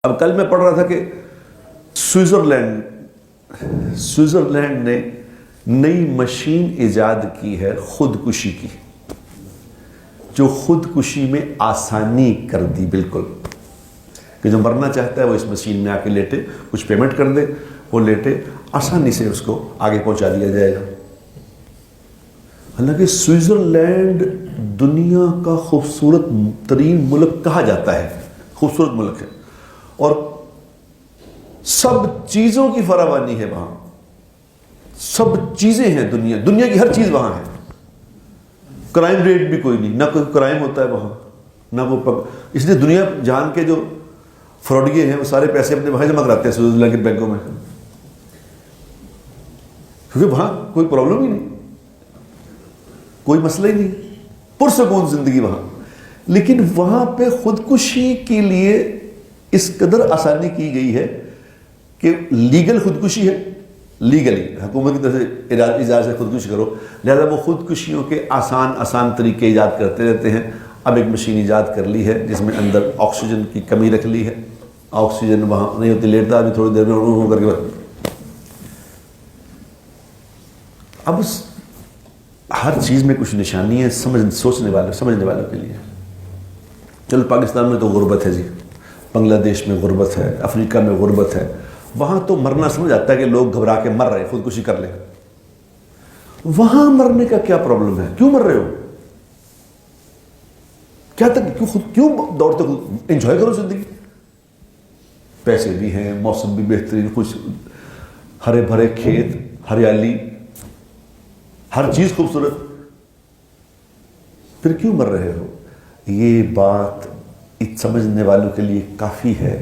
اب کل میں پڑھ رہا تھا کہ سوئٹزرلینڈ نے نئی مشین ایجاد کی ہے خودکشی کی، جو خودکشی میں آسانی کر دی بالکل، کہ جو مرنا چاہتا ہے وہ اس مشین میں آ کے لیٹے، کچھ پیمنٹ کر دے، وہ لیٹے، آسانی سے اس کو آگے پہنچا دیا جائے گا۔ حالانکہ سوئٹزرلینڈ دنیا کا خوبصورت ترین ملک کہا جاتا ہے، خوبصورت ملک ہے، اور سب چیزوں کی فراوانی ہے وہاں، سب چیزیں ہیں، دنیا کی ہر چیز وہاں ہے۔ کرائم ریٹ بھی کوئی نہیں، نہ کوئی کرائم ہوتا ہے وہاں، نہ کوئی اس لیے دنیا جہان کے جو فراڈیے ہیں وہ سارے پیسے اپنے وہاں جمع کراتے ہیں سوئٹزرلینڈ کے بینکوں میں، کیونکہ وہاں کوئی پرابلم ہی نہیں، کوئی مسئلہ ہی نہیں، پرسکون زندگی وہاں۔ لیکن وہاں پہ خودکشی کے لیے اس قدر آسانی کی گئی ہے کہ لیگل خودکشی ہے، لیگلی حکومت کی طرف سے اجازت سے خودکشی کرو، لہذا وہ خودکشیوں کے آسان طریقے ایجاد کرتے رہتے ہیں۔ اب ایک مشین ایجاد کر لی ہے جس میں اندر آکسیجن کی کمی رکھ لی ہے، آکسیجن وہاں نہیں ہوتی، لیٹتا ابھی تھوڑی دیر میں ہو کر کے اب ہر چیز میں کچھ نشانی ہے سوچنے والوں سمجھنے والوں کے لیے۔ چلو پاکستان میں تو غربت ہے جی، بنگلہ دیش میں غربت ہے، افریقہ میں غربت ہے، وہاں تو مرنا سمجھ آتا ہے کہ لوگ گھبرا کے مر رہے ہیں، خودکشی کر لیں۔ وہاں مرنے کا کیا پرابلم ہے؟ کیوں مر رہے ہو؟ کیوں دوڑتے ہو؟ انجوائے کرو زندگی، پیسے بھی ہیں، موسم بھی بہترین، کچھ ہرے بھرے کھیت، ہریالی، ہر چیز خوبصورت، پھر کیوں مر رہے ہو؟ یہ بات سمجھنے والوں کے لیے کافی ہے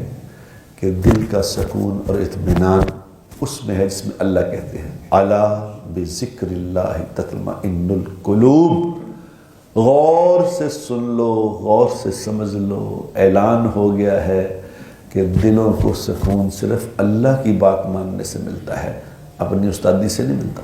کہ دل کا سکون اور اطمینان اس میں ہے جس میں اللہ کہتے ہیں الا بذکر اللہ تطمئن القلوب۔ غور سے سن لو، غور سے سمجھ لو، اعلان ہو گیا ہے کہ دلوں کو سکون صرف اللہ کی بات ماننے سے ملتا ہے، اپنی استادی سے نہیں ملتا۔